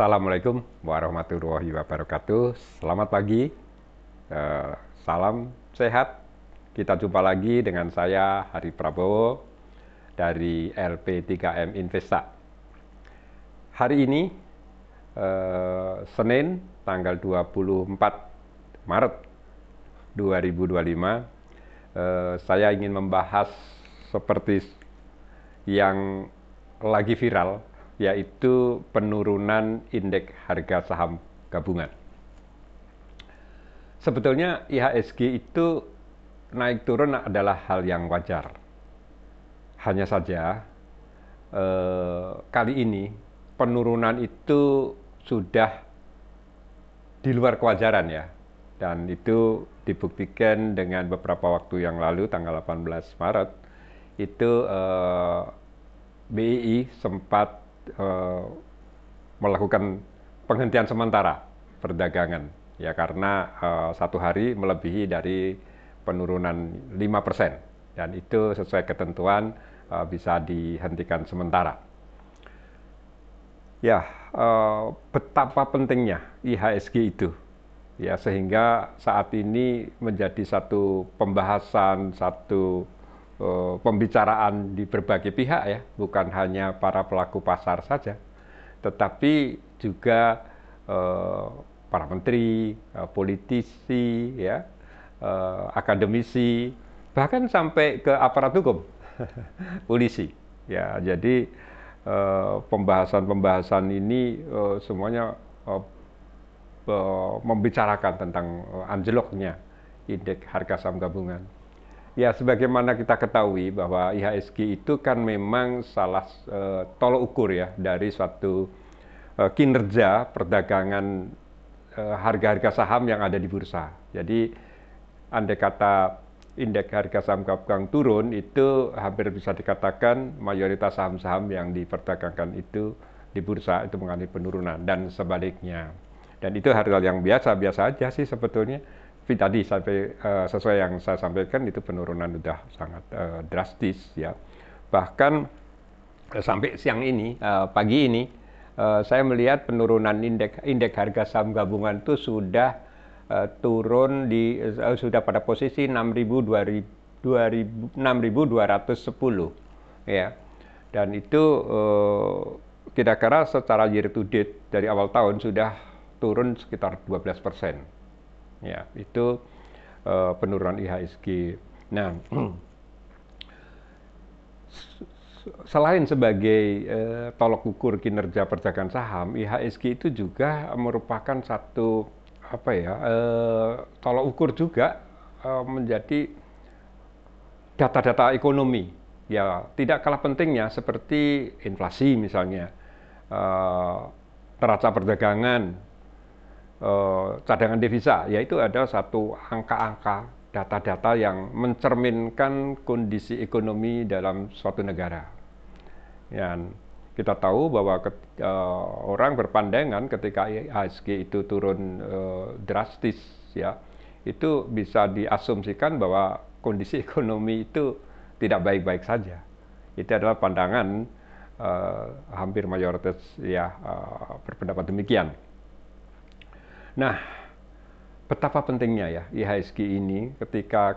Assalamualaikum warahmatullahi wabarakatuh. Selamat pagi, eh, salam sehat. Kita jumpa lagi dengan saya Hari Prabowo dari LP3M Investa. Hari ini Senin tanggal 24 Maret 2025, saya ingin membahas seperti yang lagi viral, yaitu penurunan indeks harga saham gabungan. Sebetulnya IHSG itu naik turun adalah hal yang wajar. Hanya saja kali ini penurunan itu sudah di luar kewajaran ya. Dan itu dibuktikan dengan beberapa waktu yang lalu, tanggal 18 Maret, itu BII sempat melakukan penghentian sementara perdagangan ya, karena satu hari melebihi dari penurunan 5%, dan itu sesuai ketentuan bisa dihentikan sementara. Ya, betapa pentingnya IHSG itu ya, sehingga saat ini menjadi satu pembahasan, satu pembicaraan di berbagai pihak ya, bukan hanya para pelaku pasar saja, tetapi juga para menteri, politisi, ya, akademisi, bahkan sampai ke aparat hukum, polisi. Ya, jadi pembahasan-pembahasan ini semuanya membicarakan tentang anjloknya indeks harga saham gabungan. Ya, sebagaimana kita ketahui bahwa IHSG itu kan memang salah tolok ukur ya dari suatu kinerja perdagangan harga-harga saham yang ada di bursa. Jadi andai kata indeks harga saham gabungan turun, itu hampir bisa dikatakan mayoritas saham-saham yang diperdagangkan itu di bursa itu mengalami penurunan, dan sebaliknya. Dan itu hal yang biasa-biasa aja sih sebetulnya. Tapi tadi sampai sesuai yang saya sampaikan, itu penurunan sudah sangat drastis ya. Bahkan sampai siang ini, pagi ini, saya melihat penurunan indeks harga saham gabungan itu sudah turun di sudah pada posisi 6.210 ya. Dan itu kira-kira secara year to date dari awal tahun sudah turun sekitar 12%. Ya, itu penurunan IHSG. Nah, selain sebagai tolok ukur kinerja perdagangan saham, IHSG itu juga merupakan satu tolok ukur juga menjadi data-data ekonomi. Ya, tidak kalah pentingnya seperti inflasi misalnya, neraca perdagangan, cadangan devisa, yaitu ada satu angka-angka, data-data yang mencerminkan kondisi ekonomi dalam suatu negara. Dan kita tahu bahwa orang berpandangan ketika IHSG itu turun drastis ya, itu bisa diasumsikan bahwa kondisi ekonomi itu tidak baik-baik saja. Itu adalah pandangan hampir mayoritas ya, berpendapat demikian. Nah, betapa pentingnya ya IHSG ini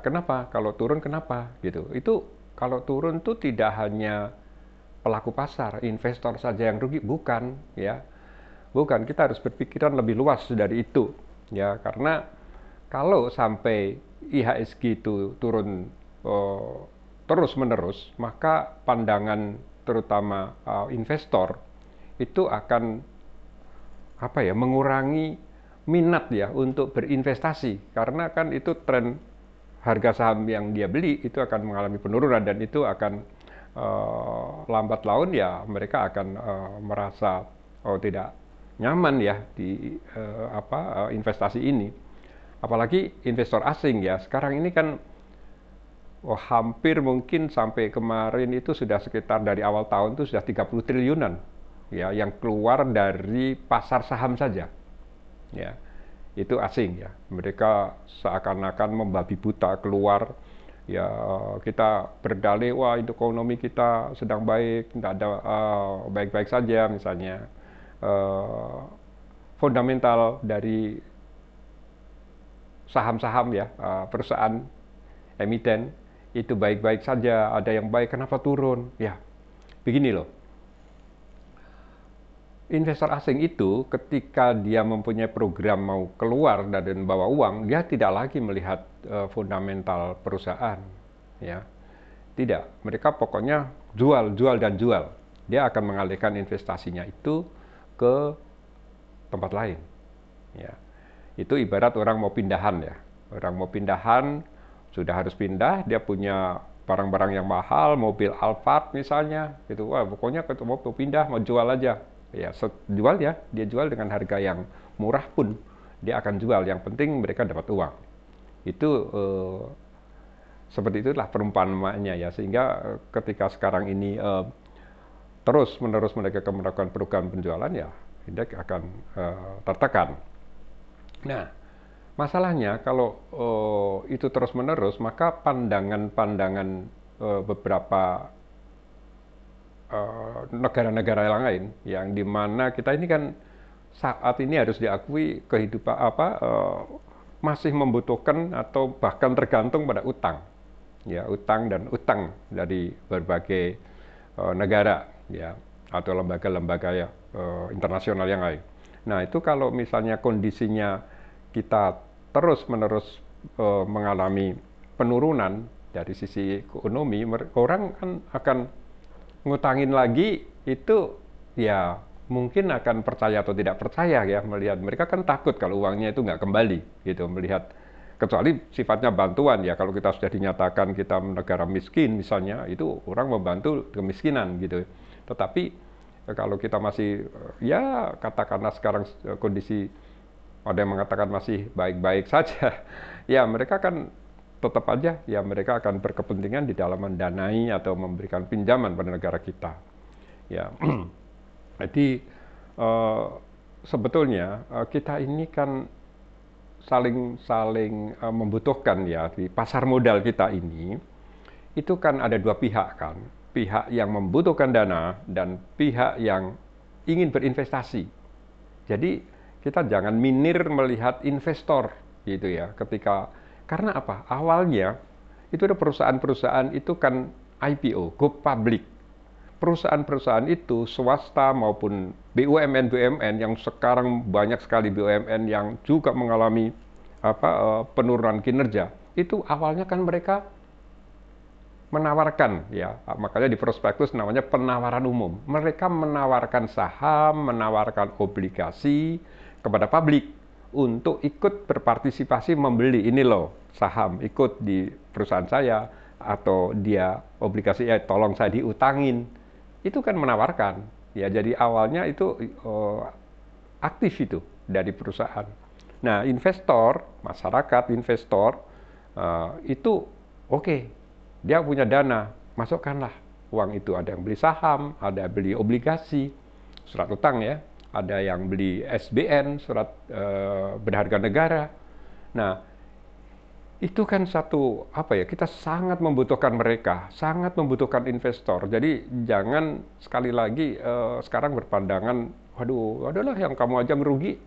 kenapa kalau turun kenapa gitu. Itu kalau turun tuh tidak hanya pelaku pasar, investor saja yang rugi, bukan ya. Bukan, kita harus berpikiran lebih luas dari itu ya, karena kalau sampai IHSG itu turun terus-menerus, maka pandangan terutama investor itu akan mengurangi minat ya untuk berinvestasi, karena kan itu tren harga saham yang dia beli itu akan mengalami penurunan, dan itu akan lambat laun ya mereka akan merasa tidak nyaman ya di investasi ini. Apalagi investor asing ya, sekarang ini kan hampir mungkin sampai kemarin itu sudah sekitar dari awal tahun itu sudah 30 triliunan ya yang keluar dari pasar saham saja. Ya, itu asing ya, mereka seakan-akan membabi buta keluar ya. Kita berdalih, wah ekonomi kita sedang baik, tidak ada baik-baik saja misalnya, uh, fundamental dari saham-saham ya, perusahaan emiten itu baik-baik saja, ada yang baik, kenapa turun? Ya, begini loh. Investor asing itu ketika dia mempunyai program mau keluar dan bawa uang, dia tidak lagi melihat fundamental perusahaan, ya. Tidak, mereka pokoknya jual, jual dan jual. Dia akan mengalihkan investasinya itu ke tempat lain, ya. Itu ibarat orang mau pindahan ya. Orang mau pindahan sudah harus pindah, dia punya barang-barang yang mahal, mobil Alphard misalnya, gitu. Wah, pokoknya mau pindah, mau jual aja. Ya, jual ya, dia jual dengan harga yang murah pun dia akan jual. Yang penting mereka dapat uang. Itu seperti itulah perumpamaannya ya. Sehingga ketika sekarang ini terus-menerus mereka melakukan program penjualan ya, indeks akan tertekan. Nah, masalahnya kalau itu terus-menerus, maka pandangan-pandangan beberapa negara-negara yang lain, yang dimana kita ini kan saat ini harus diakui kehidupan masih membutuhkan atau bahkan tergantung pada utang, ya utang dan utang dari berbagai negara, ya atau lembaga-lembaga ya internasional yang lain. Nah itu kalau misalnya kondisinya kita terus-menerus mengalami penurunan dari sisi ekonomi, orang kan akan ngutangin lagi itu ya mungkin akan percaya atau tidak percaya ya melihat mereka kan takut kalau uangnya itu nggak kembali gitu melihat kecuali sifatnya bantuan ya kalau kita sudah dinyatakan kita negara miskin misalnya itu orang membantu kemiskinan gitu tetapi kalau kita masih ya katakanlah sekarang kondisi ada yang mengatakan masih baik-baik saja ya mereka kan tetap aja ya mereka akan berkepentingan di dalam mendanai atau memberikan pinjaman pada negara kita. Ya, jadi sebetulnya kita ini kan saling membutuhkan ya di pasar modal kita ini itu kan ada dua pihak kan, pihak yang membutuhkan dana dan pihak yang ingin berinvestasi. Jadi kita jangan minir melihat investor gitu ya ketika karena apa? Awalnya itu ada perusahaan-perusahaan itu kan IPO, go public. Perusahaan-perusahaan itu swasta maupun BUMN yang sekarang banyak sekali BUMN yang juga mengalami penurunan kinerja. Itu awalnya kan mereka menawarkan ya, makanya di prospektus namanya penawaran umum. Mereka menawarkan saham, menawarkan obligasi kepada publik untuk ikut berpartisipasi membeli ini loh saham ikut di perusahaan saya atau dia obligasi tolong saya diutangin itu kan menawarkan ya jadi awalnya itu aktif itu dari perusahaan. Nah investor masyarakat investor itu oke, dia punya dana masukkanlah uang itu ada yang beli saham ada beli obligasi surat utang ya ada yang beli SBN, surat berharga negara. Nah, itu kan satu apa ya? Kita sangat membutuhkan mereka, sangat membutuhkan investor. Jadi jangan sekali lagi sekarang berpandangan, waduh, adalah yang kamu aja merugi.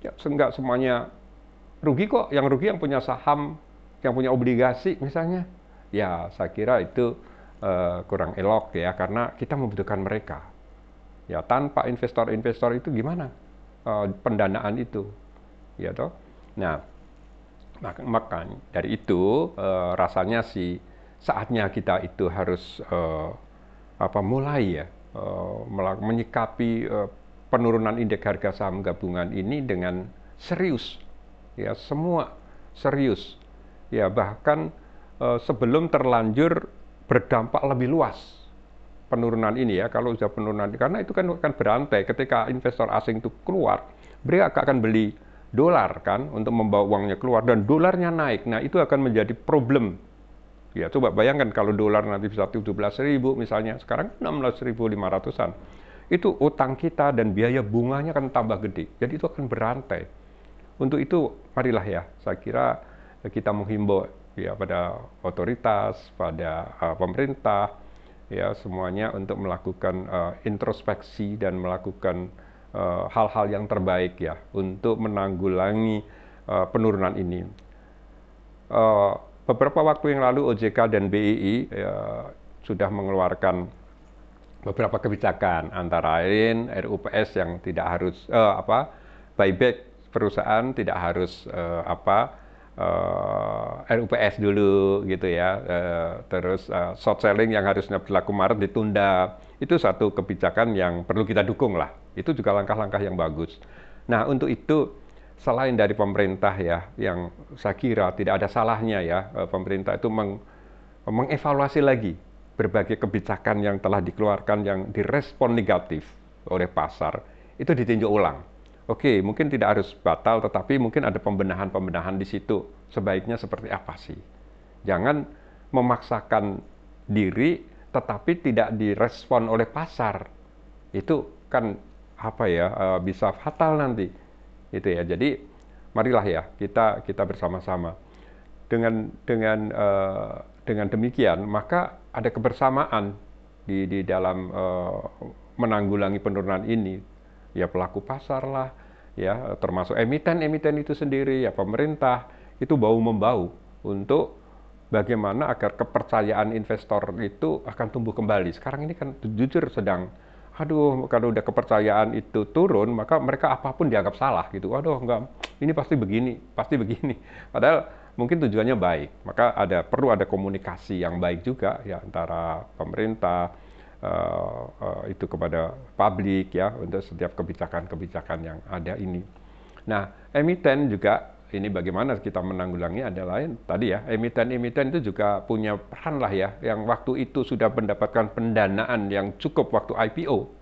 Ya, enggak semuanya rugi kok. Yang rugi yang punya saham, yang punya obligasi misalnya. Ya, saya kira itu kurang elok ya, karena kita membutuhkan mereka. Ya tanpa investor-investor itu gimana pendanaan itu, ya toh. Nah, makanya dari itu rasanya sih saatnya kita itu harus mulai ya menyikapi penurunan indeks harga saham gabungan ini dengan serius, ya semua serius, ya bahkan sebelum terlanjur berdampak lebih luas penurunan ini ya kalau sudah penurunan karena itu kan akan berantai ketika investor asing itu keluar mereka akan beli dolar kan untuk membawa uangnya keluar dan dolarnya naik nah itu akan menjadi problem ya coba bayangkan kalau dolar nanti bisa 17.000 misalnya sekarang 16.500-an itu utang kita dan biaya bunganya akan tambah gede jadi itu akan berantai untuk itu marilah ya saya kira kita menghimbau ya pada otoritas pada pemerintah ya semuanya untuk melakukan introspeksi dan melakukan hal-hal yang terbaik ya untuk menanggulangi penurunan ini. Beberapa waktu yang lalu OJK dan BII sudah mengeluarkan beberapa kebijakan, antara lain RUPS yang tidak harus buyback perusahaan tidak harus RUPS dulu gitu ya, terus short selling yang harusnya berlaku Maret ditunda. Itu satu kebijakan yang perlu kita dukung lah. Itu juga langkah-langkah yang bagus. Nah, untuk itu selain dari pemerintah ya, yang saya kira tidak ada salahnya ya, pemerintah itu mengevaluasi lagi berbagai kebijakan yang telah dikeluarkan yang direspon negatif oleh pasar, itu ditinjau ulang. Oke, mungkin tidak harus batal, tetapi mungkin ada pembenahan-pembenahan di situ. Sebaiknya seperti apa sih? Jangan memaksakan diri, tetapi tidak direspon oleh pasar. Itu kan bisa fatal nanti. Itu ya. Jadi marilah ya kita bersama-sama. Dengan demikian, maka ada kebersamaan di dalam menanggulangi penurunan ini. Ya pelaku pasar lah, ya termasuk emiten-emiten itu sendiri, ya pemerintah, itu bau-membau untuk bagaimana agar kepercayaan investor itu akan tumbuh kembali. Sekarang ini kan jujur sedang, kalau udah kepercayaan itu turun, maka mereka apapun dianggap salah gitu. Enggak, ini pasti begini, pasti begini. Padahal mungkin tujuannya baik. Maka perlu ada komunikasi yang baik juga ya antara pemerintah itu kepada publik ya untuk setiap kebijakan-kebijakan yang ada ini. Nah, emiten juga ini bagaimana kita menanggulangi adalah tadi ya, emiten-emiten itu juga punya peran lah ya, yang waktu itu sudah mendapatkan pendanaan yang cukup waktu IPO.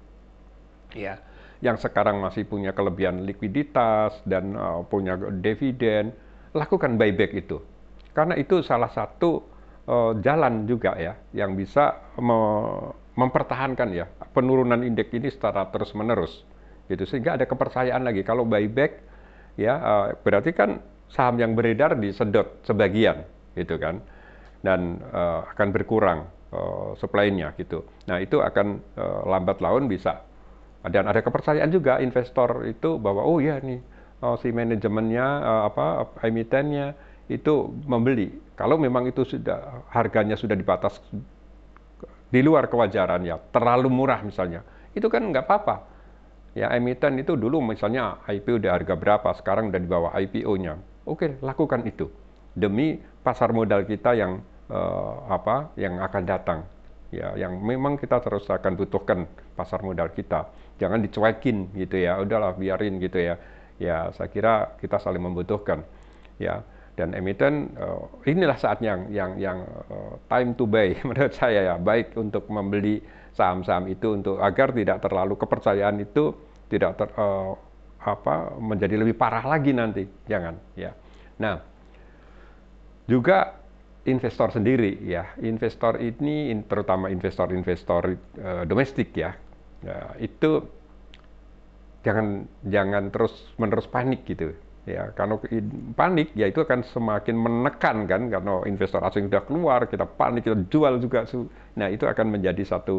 Ya, yang sekarang masih punya kelebihan likuiditas dan punya dividen, lakukan buyback itu. Karena itu salah satu jalan juga ya yang bisa mempertahankan ya penurunan indeks ini secara terus-menerus gitu, sehingga ada kepercayaan lagi. Kalau buyback ya berarti kan saham yang beredar disedot sebagian gitu kan, dan akan berkurang supply-nya gitu. Nah, itu akan lambat laun bisa, dan ada kepercayaan juga investor itu bahwa oh ya nih si manajemennya emitennya itu membeli. Kalau memang itu sudah harganya sudah di batas di luar kewajaran ya, terlalu murah misalnya, itu kan nggak apa-apa. Ya emiten itu dulu misalnya IPO udah harga berapa, sekarang udah di bawah IPO-nya. Oke, lakukan itu demi pasar modal kita yang yang akan datang. Ya, yang memang kita terus akan butuhkan pasar modal kita. Jangan dicuekin gitu ya. Udahlah biarin gitu ya. Ya, saya kira kita saling membutuhkan. Ya. Dan emiten inilah saatnya yang time to buy menurut saya ya, baik untuk membeli saham-saham itu untuk agar tidak terlalu kepercayaan itu tidak menjadi lebih parah lagi nanti, jangan ya. Nah, juga investor sendiri ya, investor ini terutama investor domestik ya, itu jangan terus-menerus panik gitu. Ya, kalau panik ya itu akan semakin menekan kan, karena investor asing sudah keluar, kita panik, kita jual juga. Nah, itu akan menjadi satu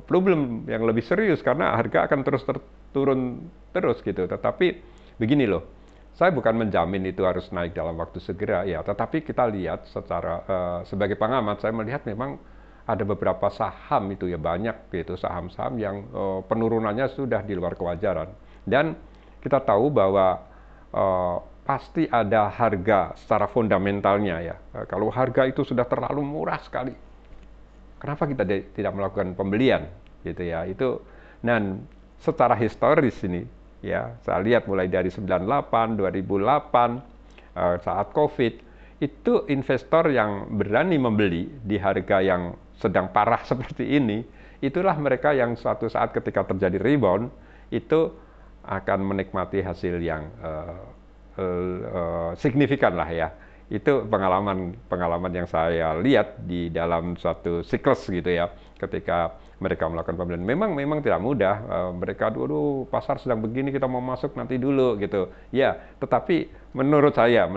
problem yang lebih serius karena harga akan terus turun terus gitu. Tetapi begini loh, saya bukan menjamin itu harus naik dalam waktu segera ya, tetapi kita lihat secara sebagai pengamat, saya melihat memang ada beberapa saham itu ya, banyak gitu saham-saham yang penurunannya sudah di luar kewajaran. Dan kita tahu bahwa pasti ada harga secara fundamentalnya ya. Kalau harga itu sudah terlalu murah sekali, kenapa kita tidak melakukan pembelian gitu ya? Itu, dan secara historis ini ya, saya lihat mulai dari 98, 2008 saat Covid, itu investor yang berani membeli di harga yang sedang parah seperti ini, itulah mereka yang suatu saat ketika terjadi rebound itu akan menikmati hasil yang signifikan lah ya. Itu pengalaman yang saya lihat di dalam suatu siklus gitu ya, ketika mereka melakukan pembelian. Memang tidak mudah, mereka dulu pasar sedang begini, kita mau masuk nanti dulu gitu ya. Tetapi menurut saya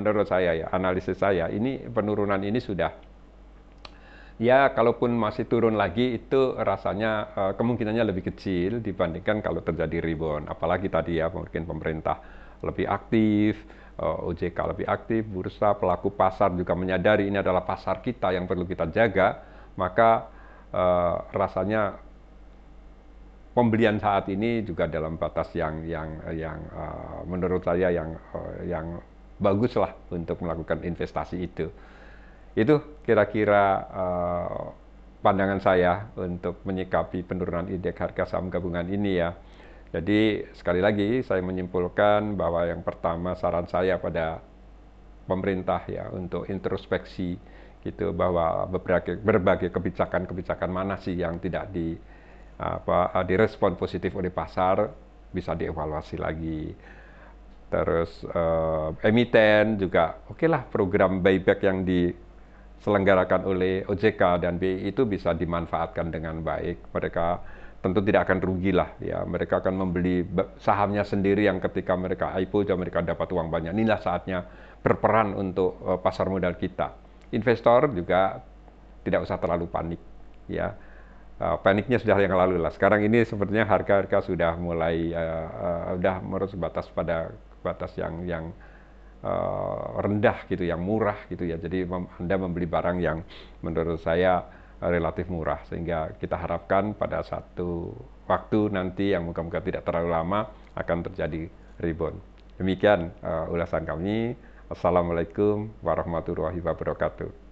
ya, analisis saya, ini penurunan ini sudah Ya, kalaupun masih turun lagi itu rasanya kemungkinannya lebih kecil dibandingkan kalau terjadi rebound. Apalagi tadi ya mungkin pemerintah lebih aktif, OJK lebih aktif, bursa, pelaku pasar juga menyadari ini adalah pasar kita yang perlu kita jaga, maka rasanya pembelian saat ini juga dalam batas yang menurut saya yang bagus lah untuk melakukan investasi itu. Itu kira-kira pandangan saya untuk menyikapi penurunan indeks harga saham gabungan ini ya. Jadi sekali lagi saya menyimpulkan bahwa yang pertama saran saya pada pemerintah ya untuk introspeksi gitu bahwa berbagai kebijakan-kebijakan mana sih yang tidak direspon positif oleh pasar bisa dievaluasi lagi. Terus emiten juga oke lah program buyback yang diselenggarakan oleh OJK dan BI itu bisa dimanfaatkan dengan baik. Mereka tentu tidak akan rugi lah ya. Mereka akan membeli sahamnya sendiri yang ketika mereka IPO mereka dapat uang banyak. Inilah saatnya berperan untuk pasar modal kita. Investor juga tidak usah terlalu panik ya. Paniknya sudah yang lalu lah. Sekarang ini sepertinya harga-harga sudah mulai sudah merus batas pada batas yang rendah gitu, yang murah gitu ya. Jadi Anda membeli barang yang menurut saya relatif murah sehingga kita harapkan pada satu waktu nanti yang moga-moga tidak terlalu lama akan terjadi rebound. Demikian ulasan kami. Assalamualaikum warahmatullahi wabarakatuh.